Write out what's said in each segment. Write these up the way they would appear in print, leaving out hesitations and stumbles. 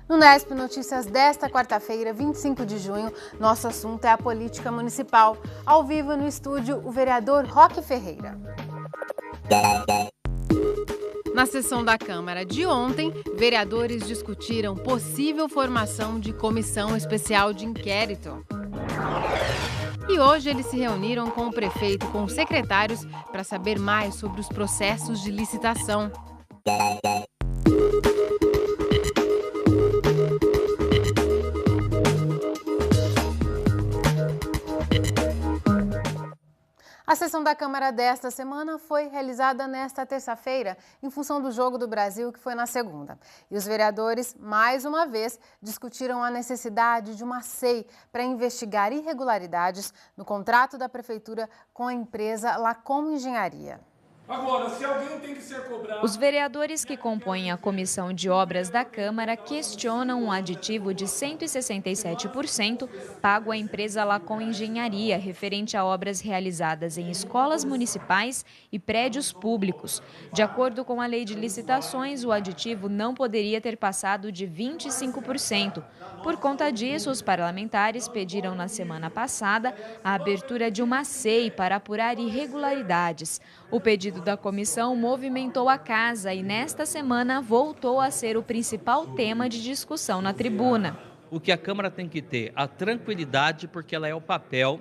No Nesp Notícias desta quarta-feira, 25 de junho, nosso assunto é a política municipal. Ao vivo no estúdio, o vereador Roque Ferreira. Na sessão da Câmara de ontem, vereadores discutiram possível formação de comissão especial de inquérito. E hoje eles se reuniram com o prefeito e com os secretários para saber mais sobre os processos de licitação. A sessão da Câmara desta semana foi realizada nesta terça-feira, em função do Jogo do Brasil, que foi na segunda. E os vereadores, mais uma vez, discutiram a necessidade de uma SEI para investigar irregularidades no contrato da Prefeitura com a empresa Lacom Engenharia. Agora, se alguém tem que ser cobrado... Os vereadores que compõem a Comissão de Obras da Câmara questionam um aditivo de 167% pago à empresa Lacom Engenharia, referente a obras realizadas em escolas municipais e prédios públicos. De acordo com a lei de licitações, o aditivo não poderia ter passado de 25%. Por conta disso, os parlamentares pediram na semana passada a abertura de uma SEI para apurar irregularidades. O pedido da comissão movimentou a casa e, nesta semana, voltou a ser o principal tema de discussão na tribuna. O que a Câmara tem que ter? A tranquilidade, porque ela é o papel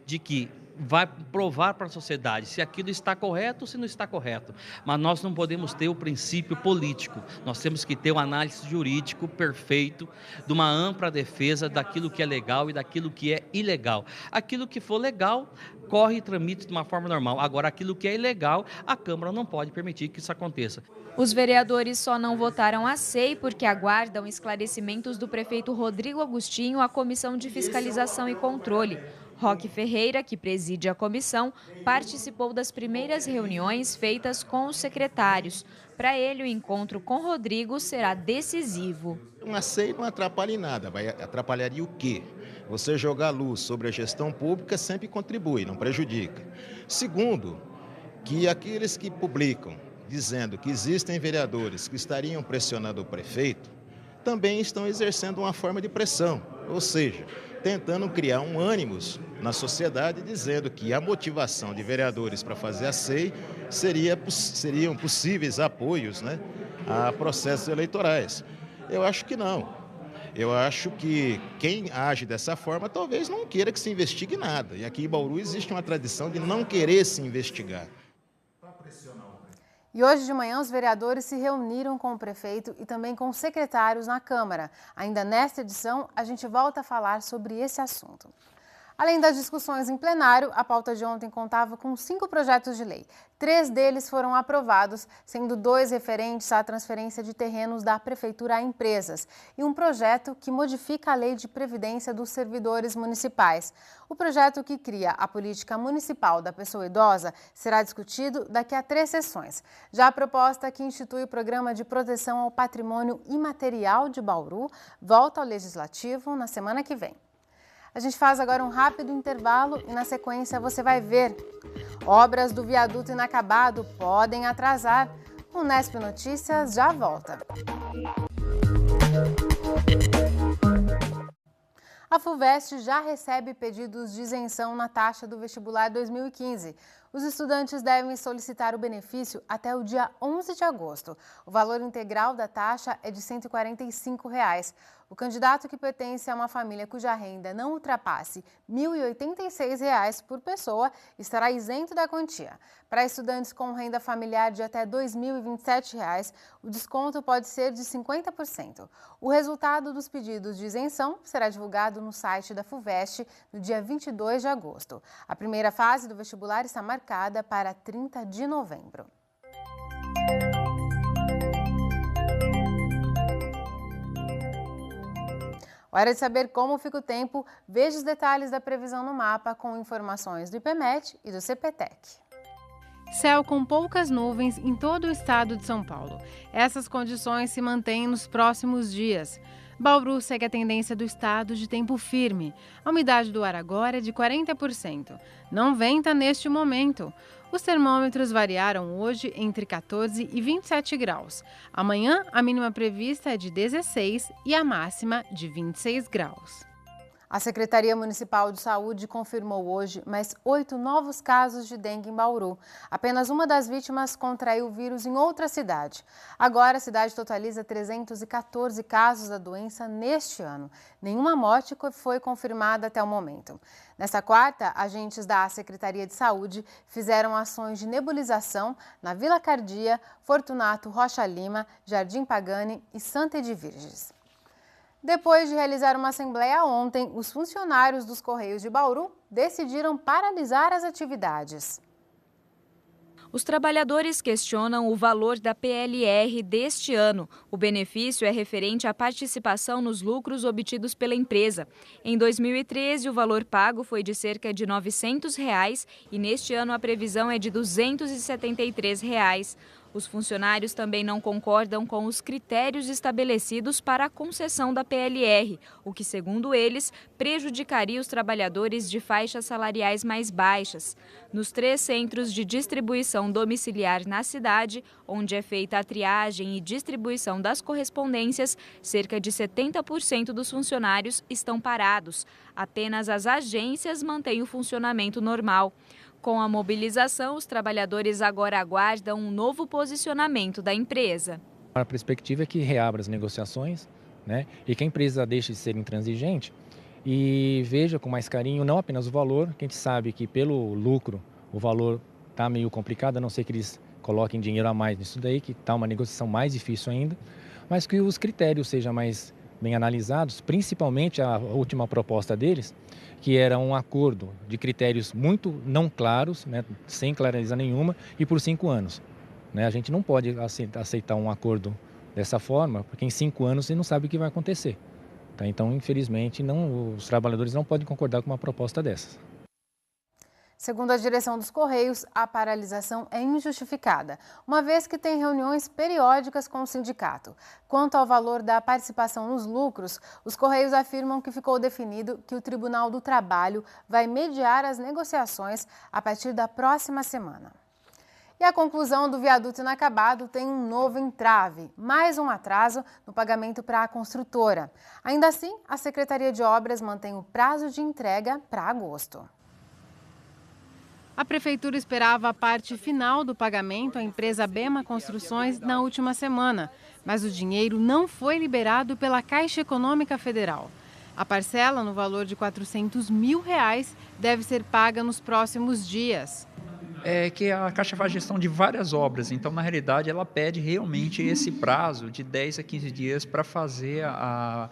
de que vai provar para a sociedade se aquilo está correto ou se não está correto. Mas nós não podemos ter o princípio político. Nós temos que ter um análise jurídico perfeito, de uma ampla defesa daquilo que é legal e daquilo que é ilegal. Aquilo que for legal, corre e tramita de uma forma normal. Agora, aquilo que é ilegal, a Câmara não pode permitir que isso aconteça. Os vereadores só não votaram a SEI porque aguardam esclarecimentos do prefeito Rodrigo Agostinho à Comissão de Fiscalização e Controle. Roque Ferreira, que preside a comissão, participou das primeiras reuniões feitas com os secretários. Para ele, o encontro com Rodrigo será decisivo. Uma SEI não atrapalha em nada, atrapalharia o quê? Você jogar luz sobre a gestão pública sempre contribui, não prejudica. Segundo, que aqueles que publicam dizendo que existem vereadores que estariam pressionando o prefeito, também estão exercendo uma forma de pressão, ou seja, tentando criar um ânimos na sociedade, dizendo que a motivação de vereadores para fazer a SEI seriam possíveis apoios, a processos eleitorais. Eu acho que não. Eu acho que quem age dessa forma talvez não queira que se investigue nada. E aqui em Bauru existe uma tradição de não querer se investigar. E hoje de manhã, os vereadores se reuniram com o prefeito e também com os secretários na Câmara. Ainda nesta edição, a gente volta a falar sobre esse assunto. Além das discussões em plenário, a pauta de ontem contava com 5 projetos de lei. 3 deles foram aprovados, sendo 2 referentes à transferência de terrenos da Prefeitura a empresas e um projeto que modifica a Lei de Previdência dos Servidores Municipais. O projeto que cria a política municipal da pessoa idosa será discutido daqui a 3 sessões. Já a proposta que institui o Programa de Proteção ao Patrimônio Imaterial de Bauru volta ao Legislativo na semana que vem. A gente faz agora um rápido intervalo e na sequência você vai ver. Obras do viaduto inacabado podem atrasar. O Nesp Notícias já volta. A FUVEST já recebe pedidos de isenção na taxa do vestibular 2015. Os estudantes devem solicitar o benefício até o dia 11 de agosto. O valor integral da taxa é de R$ 145. O candidato que pertence a uma família cuja renda não ultrapasse R$ 1.086 por pessoa estará isento da quantia. Para estudantes com renda familiar de até R$ 2.027, o desconto pode ser de 50%. O resultado dos pedidos de isenção será divulgado no site da FUVEST no dia 22 de agosto. A primeira fase do vestibular está marcada para 30 de novembro. Hora de saber como fica o tempo. Veja os detalhes da previsão no mapa com informações do IPMET e do CPTEC. Céu com poucas nuvens em todo o estado de São Paulo. Essas condições se mantêm nos próximos dias. Bauru segue a tendência do estado de tempo firme. A umidade do ar agora é de 40%. Não venta neste momento. Os termômetros variaram hoje entre 14 e 27 graus. Amanhã, a mínima prevista é de 16 e a máxima de 26 graus. A Secretaria Municipal de Saúde confirmou hoje mais 8 novos casos de dengue em Bauru. Apenas uma das vítimas contraiu o vírus em outra cidade. Agora, a cidade totaliza 314 casos da doença neste ano. Nenhuma morte foi confirmada até o momento. Nesta quarta, agentes da Secretaria de Saúde fizeram ações de nebulização na Vila Cardia, Fortunato Rocha Lima, Jardim Pagani e Santa Edviges. Depois de realizar uma assembleia ontem, os funcionários dos Correios de Bauru decidiram paralisar as atividades. Os trabalhadores questionam o valor da PLR deste ano. O benefício é referente à participação nos lucros obtidos pela empresa. Em 2013, o valor pago foi de cerca de R$ 900 e neste ano a previsão é de R$ 273. Os funcionários também não concordam com os critérios estabelecidos para a concessão da PLR, o que, segundo eles, prejudicaria os trabalhadores de faixas salariais mais baixas. Nos 3 centros de distribuição domiciliar na cidade, onde é feita a triagem e distribuição das correspondências, cerca de 70% dos funcionários estão parados. Apenas as agências mantêm o funcionamento normal. Com a mobilização, os trabalhadores agora aguardam um novo posicionamento da empresa. A perspectiva é que reabra as negociações, e que a empresa deixe de ser intransigente e veja com mais carinho não apenas o valor, que a gente sabe que pelo lucro o valor está meio complicado, a não ser que eles coloquem dinheiro a mais nisso daí, que está uma negociação mais difícil ainda, mas que os critérios sejam mais bem analisados, principalmente a última proposta deles, que era um acordo de critérios muito não claros, sem clareza nenhuma, e por 5 anos. A gente não pode aceitar um acordo dessa forma, porque em 5 anos você não sabe o que vai acontecer. Então, infelizmente, os trabalhadores não podem concordar com uma proposta dessas. Segundo a direção dos Correios, a paralisação é injustificada, uma vez que tem reuniões periódicas com o sindicato. Quanto ao valor da participação nos lucros, os Correios afirmam que ficou definido que o Tribunal do Trabalho vai mediar as negociações a partir da próxima semana. E a conclusão do viaduto inacabado tem um novo entrave, mais um atraso no pagamento para a construtora. Ainda assim, a Secretaria de Obras mantém o prazo de entrega para agosto. A Prefeitura esperava a parte final do pagamento à empresa Bema Construções na última semana, mas o dinheiro não foi liberado pela Caixa Econômica Federal. A parcela, no valor de R$ 400 mil, deve ser paga nos próximos dias. É que a Caixa faz gestão de várias obras, então, na realidade, ela pede realmente esse prazo de 10 a 15 dias para fazer a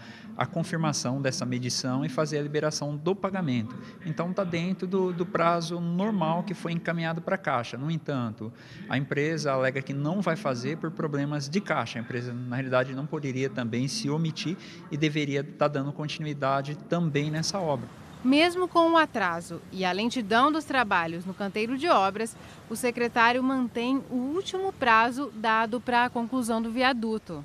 confirmação dessa medição e fazer a liberação do pagamento. Então, está dentro do prazo normal que foi encaminhado para a Caixa. No entanto, a empresa alega que não vai fazer por problemas de Caixa. A empresa, na realidade, não poderia também se omitir e deveria estar dando continuidade também nessa obra. Mesmo com o atraso e a lentidão dos trabalhos no canteiro de obras, o secretário mantém o último prazo dado para a conclusão do viaduto.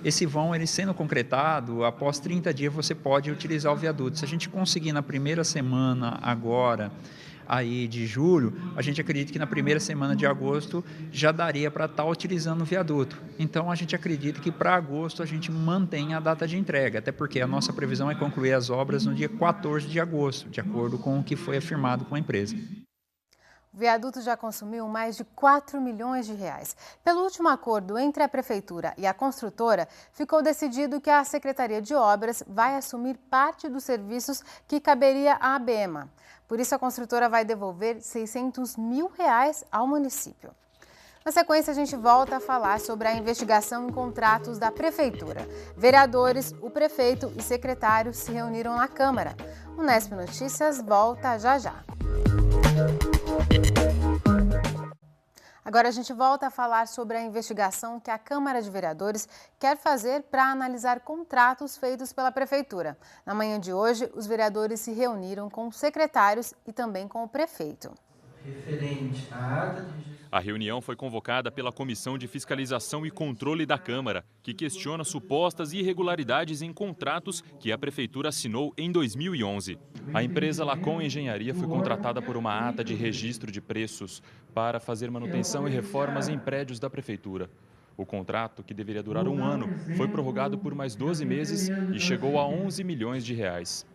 Esse vão, ele sendo concretado, após 30 dias você pode utilizar o viaduto. Se a gente conseguir na primeira semana agora, aí de julho, a gente acredita que na primeira semana de agosto já daria para estar utilizando o viaduto. Então, a gente acredita que para agosto a gente mantém a data de entrega, até porque a nossa previsão é concluir as obras no dia 14 de agosto, de acordo com o que foi afirmado com a empresa. O viaduto já consumiu mais de 4 milhões de reais. Pelo último acordo entre a Prefeitura e a construtora, ficou decidido que a Secretaria de Obras vai assumir parte dos serviços que caberia à Bema. Por isso, a construtora vai devolver R$ 600 mil ao município. Na sequência, a gente volta a falar sobre a investigação em contratos da Prefeitura. Vereadores, o prefeito e secretários se reuniram na Câmara. O Nesp Notícias volta já já. Agora a gente volta a falar sobre a investigação que a Câmara de Vereadores quer fazer para analisar contratos feitos pela Prefeitura. Na manhã de hoje, os vereadores se reuniram com os secretários e também com o prefeito. referente à ata de registro. A reunião foi convocada pela Comissão de Fiscalização e Controle da Câmara, que questiona supostas irregularidades em contratos que a Prefeitura assinou em 2011. A empresa Lacon Engenharia foi contratada por uma ata de registro de preços para fazer manutenção e reformas em prédios da Prefeitura. O contrato, que deveria durar um ano, foi prorrogado por mais 12 meses e chegou a 11 milhões de reais.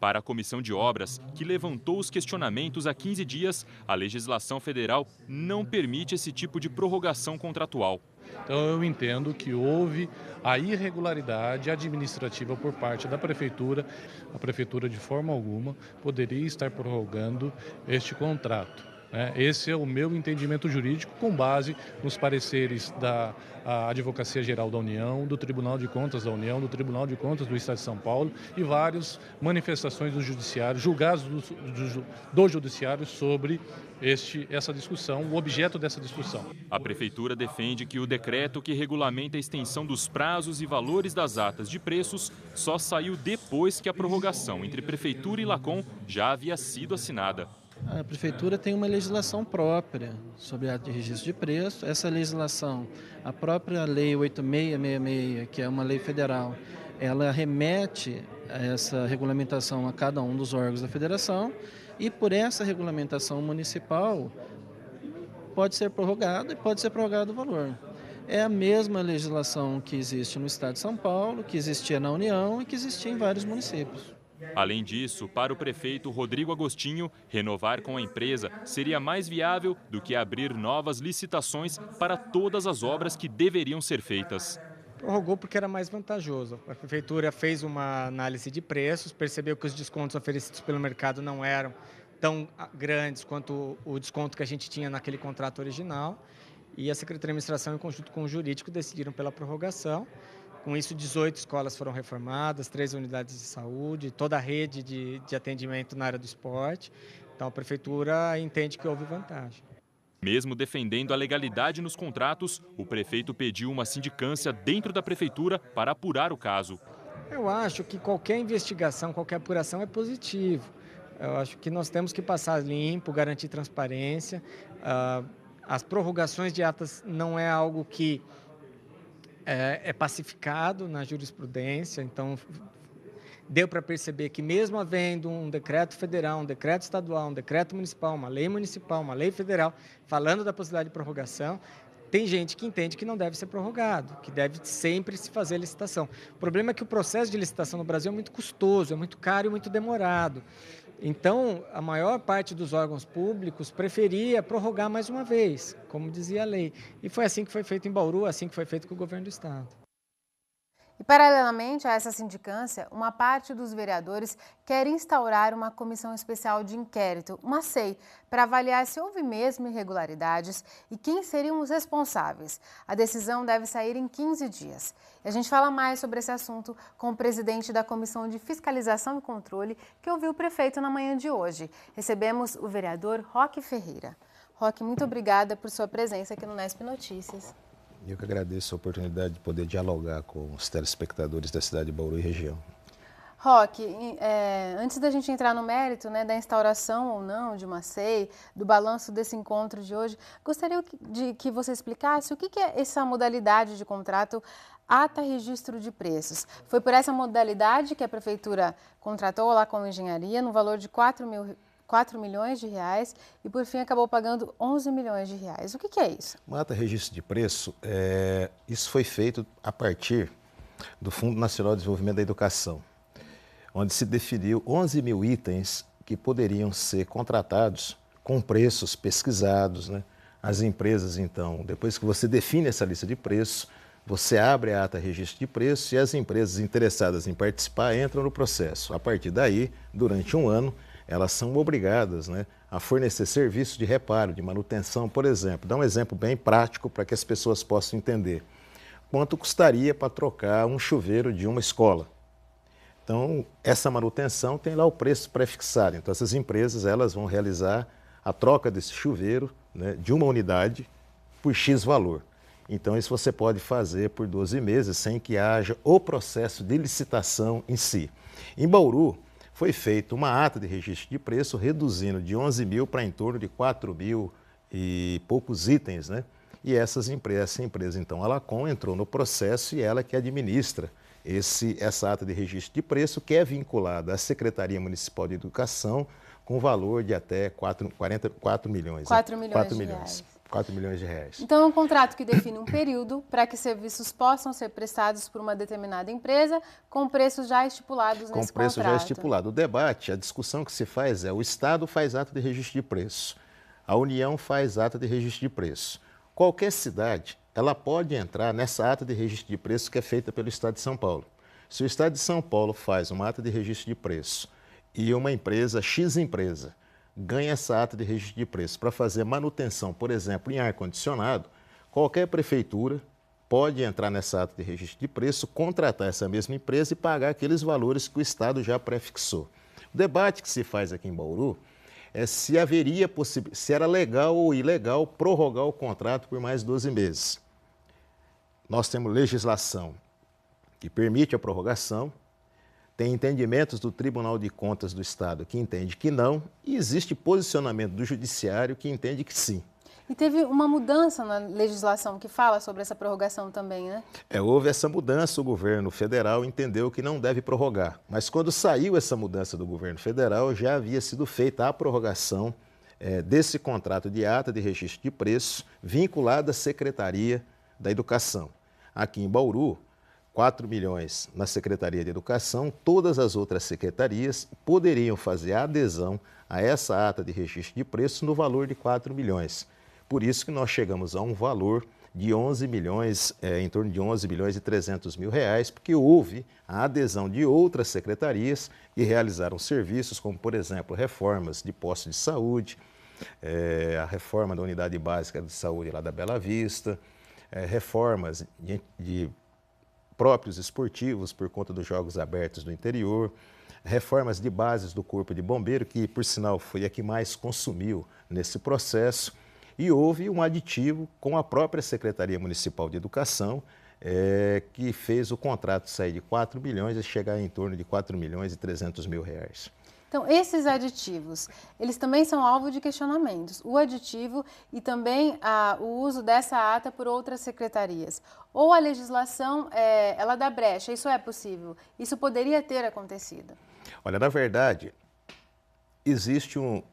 Para a Comissão de Obras, que levantou os questionamentos há 15 dias, a legislação federal não permite esse tipo de prorrogação contratual. Então eu entendo que houve a irregularidade administrativa por parte da Prefeitura. A Prefeitura, de forma alguma, poderia estar prorrogando este contrato. Esse é o meu entendimento jurídico com base nos pareceres da Advocacia Geral da União, do Tribunal de Contas da União, do Tribunal de Contas do Estado de São Paulo e várias manifestações do Judiciário, julgados do Judiciário sobre essa discussão, o objeto dessa discussão. A Prefeitura defende que o decreto que regulamenta a extensão dos prazos e valores das atas de preços só saiu depois que a prorrogação entre Prefeitura e Lacon já havia sido assinada. A Prefeitura tem uma legislação própria sobre ata de registro de preço. Essa legislação, a própria Lei 8666, que é uma lei federal, ela remete essa regulamentação a cada um dos órgãos da federação e por essa regulamentação municipal pode ser prorrogado e pode ser prorrogado o valor. É a mesma legislação que existe no Estado de São Paulo, que existia na União e que existia em vários municípios. Além disso, para o prefeito Rodrigo Agostinho, renovar com a empresa seria mais viável do que abrir novas licitações para todas as obras que deveriam ser feitas. Prorrogou porque era mais vantajoso. A Prefeitura fez uma análise de preços, percebeu que os descontos oferecidos pelo mercado não eram tão grandes quanto o desconto que a gente tinha naquele contrato original. E a Secretaria de Administração, em conjunto com o jurídico, decidiram pela prorrogação. Com isso, 18 escolas foram reformadas, 3 unidades de saúde, toda a rede de atendimento na área do esporte. Então, a Prefeitura entende que houve vantagem. Mesmo defendendo a legalidade nos contratos, o prefeito pediu uma sindicância dentro da Prefeitura para apurar o caso. Eu acho que qualquer investigação, qualquer apuração é positivo. Eu acho que nós temos que passar limpo, garantir transparência. As prorrogações de atas não é algo que é pacificado na jurisprudência, então deu para perceber que mesmo havendo um decreto federal, um decreto estadual, um decreto municipal, uma lei federal, falando da possibilidade de prorrogação, tem gente que entende que não deve ser prorrogado, que deve sempre se fazer licitação. O problema é que o processo de licitação no Brasil é muito custoso, é muito caro e muito demorado. Então, a maior parte dos órgãos públicos preferia prorrogar mais uma vez, como dizia a lei. E foi assim que foi feito em Bauru, assim que foi feito com o governo do Estado. E, paralelamente a essa sindicância, uma parte dos vereadores quer instaurar uma comissão especial de inquérito, uma CEI, para avaliar se houve mesmo irregularidades e quem seriam os responsáveis. A decisão deve sair em 15 dias. E a gente fala mais sobre esse assunto com o presidente da Comissão de Fiscalização e Controle, que ouviu o prefeito na manhã de hoje. Recebemos o vereador Roque Ferreira. Roque, muito obrigada por sua presença aqui no Nesp Notícias. Eu que agradeço a oportunidade de poder dialogar com os telespectadores da cidade de Bauru e região. Roque, antes da gente entrar no mérito, da instauração ou não de uma CEI, do balanço desse encontro de hoje, gostaria de que você explicasse o que é essa modalidade de contrato ata registro de preços. Foi por essa modalidade que a Prefeitura contratou a Lacon Engenharia no valor de 4 milhões de reais e, por fim, acabou pagando 11 milhões de reais. O que é isso? Uma ata registro de preço, isso foi feito a partir do Fundo Nacional de Desenvolvimento da Educação, onde se definiu 11 mil itens que poderiam ser contratados com preços pesquisados. As empresas, então, depois que você define essa lista de preços, você abre a ata registro de preço e as empresas interessadas em participar entram no processo. A partir daí, durante um ano, elas são obrigadas a fornecer serviços de reparo, de manutenção, por exemplo. Dá um exemplo bem prático para que as pessoas possam entender. Quanto custaria para trocar um chuveiro de uma escola? Então, essa manutenção tem lá o preço pré-fixado. Então, essas empresas elas vão realizar a troca desse chuveiro de uma unidade por X valor. Então, isso você pode fazer por 12 meses sem que haja o processo de licitação em si. Em Bauru, foi feita uma ata de registro de preço, reduzindo de 11 mil para em torno de 4 mil e poucos itens, né? E essa empresa, então, a Lacom, entrou no processo e ela que administra essa ata de registro de preço, que é vinculada à Secretaria Municipal de Educação, com valor de até 4 milhões. 4 milhões de reais. 4 milhões de reais. Então, é um contrato que define um período para que serviços possam ser prestados por uma determinada empresa com preços já estipulados nesse contrato. Com preço já estipulado. O debate, a discussão que se faz é: o Estado faz ata de registro de preço, a União faz ata de registro de preço. Qualquer cidade, ela pode entrar nessa ata de registro de preço que é feita pelo Estado de São Paulo. Se o Estado de São Paulo faz uma ata de registro de preço e uma empresa, X empresa, ganha essa ata de registro de preço para fazer manutenção, por exemplo, em ar-condicionado, qualquer prefeitura pode entrar nessa ata de registro de preço, contratar essa mesma empresa e pagar aqueles valores que o Estado já prefixou. O debate que se faz aqui em Bauru é se se era legal ou ilegal prorrogar o contrato por mais 12 meses. Nós temos legislação que permite a prorrogação, tem entendimentos do Tribunal de Contas do Estado que entende que não, e existe posicionamento do Judiciário que entende que sim. E teve uma mudança na legislação que fala sobre essa prorrogação também, né? Houve essa mudança, o governo federal entendeu que não deve prorrogar. Mas quando saiu essa mudança do governo federal, já havia sido feita a prorrogação desse contrato de ata de registro de preço vinculado à Secretaria da Educação. Aqui em Bauru, 4 milhões na Secretaria de Educação, todas as outras secretarias poderiam fazer a adesão a essa ata de registro de preço no valor de 4 milhões. Por isso que nós chegamos a um valor de 11 milhões, em torno de 11 milhões e 300 mil reais, porque houve a adesão de outras secretarias que realizaram serviços como, por exemplo, reformas de postos de saúde, a reforma da unidade básica de saúde lá da Bela Vista, reformas de próprios esportivos por conta dos Jogos Abertos do interior, reformas de bases do Corpo de Bombeiro, que, por sinal, foi a que mais consumiu nesse processo. E houve um aditivo com a própria Secretaria Municipal de Educação, que fez o contrato sair de 4 milhões e chegar em torno de 4 milhões e 300 mil reais. Então, esses aditivos, eles também são alvo de questionamentos. O aditivo e também o uso dessa ata por outras secretarias. Ou a legislação, ela dá brecha, isso é possível? Isso poderia ter acontecido? Olha, na verdade, existem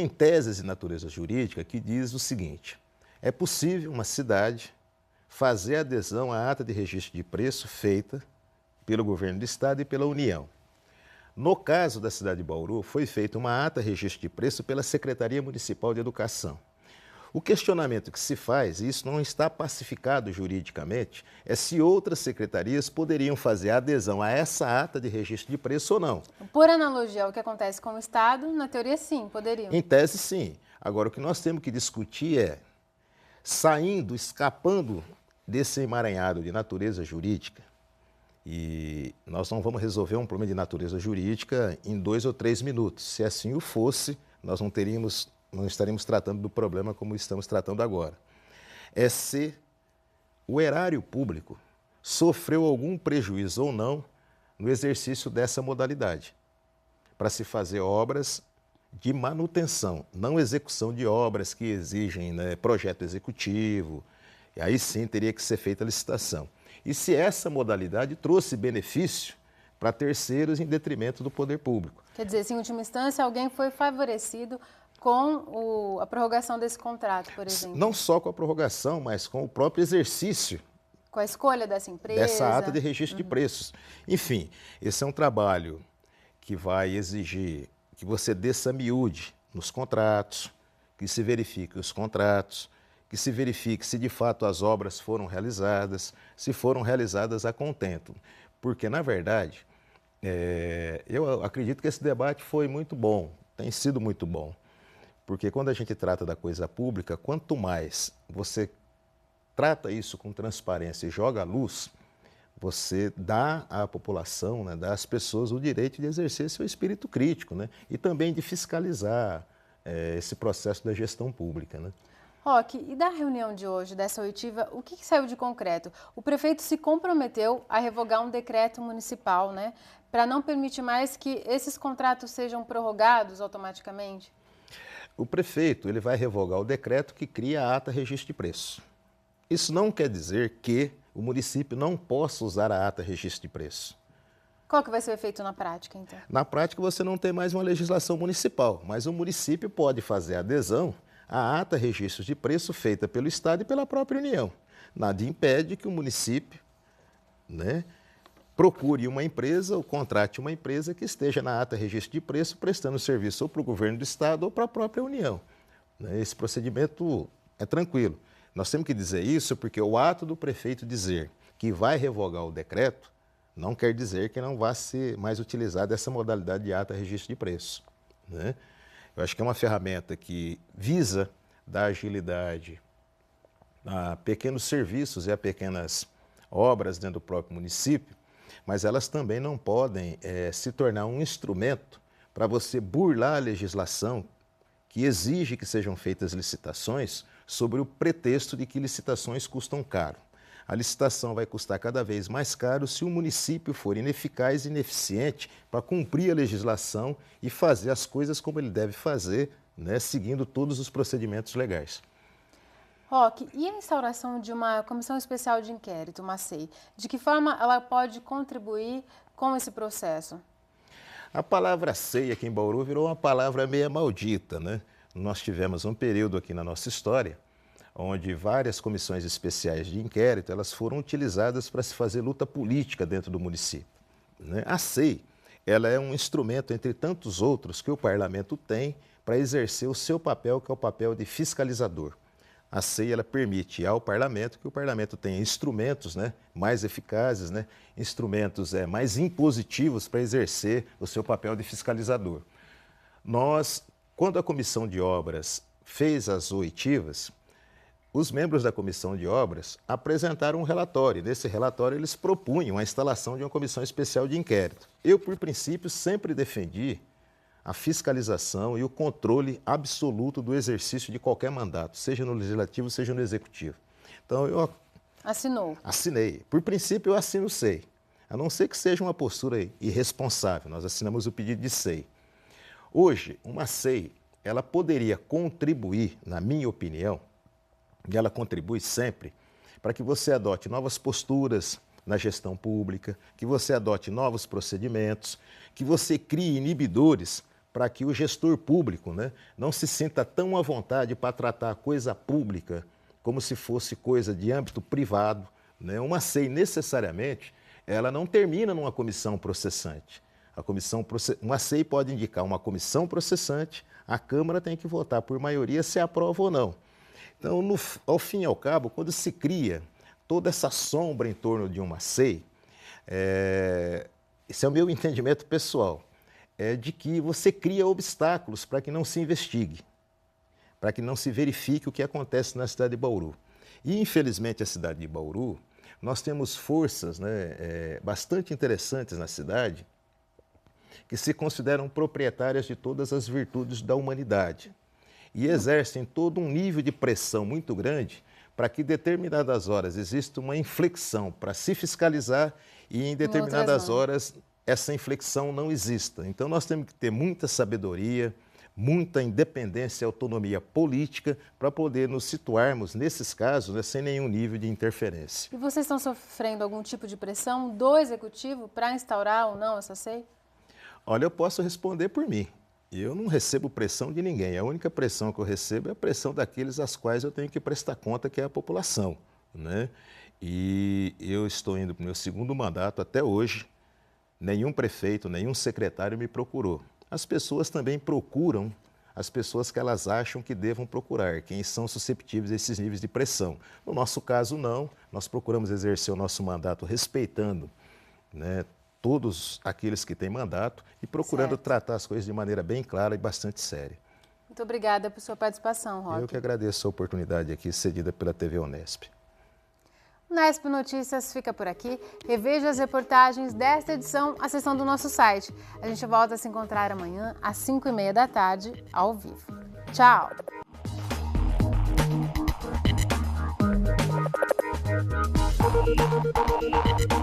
teses de natureza jurídica que diz o seguinte: é possível uma cidade fazer adesão à ata de registro de preço feita pelo governo do Estado e pela União. No caso da cidade de Bauru, foi feita uma ata de registro de preço pela Secretaria Municipal de Educação. O questionamento que se faz, e isso não está pacificado juridicamente, é se outras secretarias poderiam fazer adesão a essa ata de registro de preço ou não. Por analogia ao que acontece com o Estado, na teoria sim, poderiam. Em tese sim. Agora, o que nós temos que discutir é, escapando desse emaranhado de natureza jurídica, e nós não vamos resolver um problema de natureza jurídica em 2 ou 3 minutos. Se assim o fosse, nós não estaríamos tratando do problema como estamos tratando agora. É se o erário público sofreu algum prejuízo ou não no exercício dessa modalidade, para se fazer obras de manutenção, não execução de obras que exigem projeto executivo, e aí sim teria que ser feita a licitação. E se essa modalidade trouxe benefício para terceiros em detrimento do poder público. Quer dizer, se em última instância alguém foi favorecido com a prorrogação desse contrato, por exemplo? Não só com a prorrogação, mas com o próprio exercício. Com a escolha dessa empresa. Dessa ata de registro de preços. Enfim, esse é um trabalho que vai exigir que você desça miúde nos contratos, que se verifique os contratos, que se verifique se de fato as obras foram realizadas, se foram realizadas a contento. Porque, na verdade, eu acredito que esse debate foi muito bom, tem sido muito bom. Porque quando a gente trata da coisa pública, quanto mais você trata isso com transparência e joga à luz, você dá à população, dá às pessoas o direito de exercer seu espírito crítico, e também de fiscalizar esse processo da gestão pública. Roque, e da reunião de hoje, dessa oitiva, o que saiu de concreto? O prefeito se comprometeu a revogar um decreto municipal, né, para não permitir mais que esses contratos sejam prorrogados automaticamente? O prefeito ele vai revogar o decreto que cria a ata registro de preço. Isso não quer dizer que o município não possa usar a ata registro de preço. Qual que vai ser o efeito na prática, então? Na prática, você não tem mais uma legislação municipal, mas o município pode fazer adesão à ata registro de preço feita pelo Estado e pela própria União. Nada impede que o município, né, procure uma empresa ou contrate uma empresa que esteja na ata registro de preço prestando serviço ou para o governo do Estado ou para a própria União. Esse procedimento é tranquilo. Nós temos que dizer isso porque o ato do prefeito dizer que vai revogar o decreto não quer dizer que não vai ser mais utilizada essa modalidade de ata registro de preço, né? Eu acho que é uma ferramenta que visa dar agilidade a pequenos serviços e a pequenas obras dentro do próprio município, mas elas também não podem se tornar um instrumento para você burlar a legislação que exige que sejam feitas licitações sobre o pretexto de que licitações custam caro. A licitação vai custar cada vez mais caro se o município for ineficaz e ineficiente para cumprir a legislação e fazer as coisas como ele deve fazer, né, seguindo todos os procedimentos legais. Roque, e a instauração de uma comissão especial de inquérito, uma CEI? De que forma ela pode contribuir com esse processo? A palavra CEI aqui em Bauru virou uma palavra meio maldita, né? Nós tivemos um período aqui na nossa história onde várias comissões especiais de inquérito elas foram utilizadas para se fazer luta política dentro do município, né? A CEI ela é um instrumento entre tantos outros que o parlamento tem para exercer o seu papel, que é o papel de fiscalizador. A CEI ela permite ao parlamento que o parlamento tenha instrumentos, né, mais eficazes, né, instrumentos mais impositivos para exercer o seu papel de fiscalizador. Quando a Comissão de Obras fez as oitivas, os membros da Comissão de Obras apresentaram um relatório. Nesse relatório, eles propunham a instalação de uma comissão especial de inquérito. Eu, por princípio, sempre defendi a fiscalização e o controle absoluto do exercício de qualquer mandato, seja no Legislativo, seja no Executivo. Então, eu assinei. Por princípio, eu assino o SEI, a não ser que seja uma postura irresponsável. Nós assinamos o pedido de SEI. Hoje, uma SEI, ela poderia contribuir, na minha opinião, e ela contribui sempre, para que você adote novas posturas na gestão pública, que você adote novos procedimentos, que você crie inibidores para que o gestor público, né, não se sinta tão à vontade para tratar a coisa pública como se fosse coisa de âmbito privado, né? Uma SEI, necessariamente, ela não termina numa comissão processante. Uma SEI pode indicar uma comissão processante, a Câmara tem que votar por maioria se aprova ou não. Então, ao fim e ao cabo, quando se cria toda essa sombra em torno de uma SEI, esse é o meu entendimento pessoal, é de que você cria obstáculos para que não se investigue, para que não se verifique o que acontece na cidade de Bauru. E, infelizmente, a cidade de Bauru, nós temos forças, né, bastante interessantes na cidade que se consideram proprietárias de todas as virtudes da humanidade e exercem todo um nível de pressão muito grande para que em determinadas horas exista uma inflexão para se fiscalizar e em determinadas horas essa inflexão não exista. Então nós temos que ter muita sabedoria, muita independência e autonomia política para poder nos situarmos nesses casos, né, sem nenhum nível de interferência. E vocês estão sofrendo algum tipo de pressão do Executivo para instaurar ou não essa SEI? Olha, eu posso responder por mim. Eu não recebo pressão de ninguém. A única pressão que eu recebo é a pressão daqueles às quais eu tenho que prestar conta, que é a população, né? E eu estou indo para o meu segundo mandato até hoje. Nenhum prefeito, nenhum secretário me procurou. As pessoas também procuram as pessoas que elas acham que devam procurar, quem são susceptíveis a esses níveis de pressão. No nosso caso, não. Nós procuramos exercer o nosso mandato respeitando, né, todos aqueles que têm mandato e procurando tratar as coisas de maneira bem clara e bastante séria. Muito obrigada por sua participação, Roque. Eu que agradeço a oportunidade aqui cedida pela TV Unesp. Unesp Notícias fica por aqui. Reveja as reportagens desta edição acessando o nosso site. A gente volta a se encontrar amanhã às 5h30 da tarde, ao vivo. Tchau! Música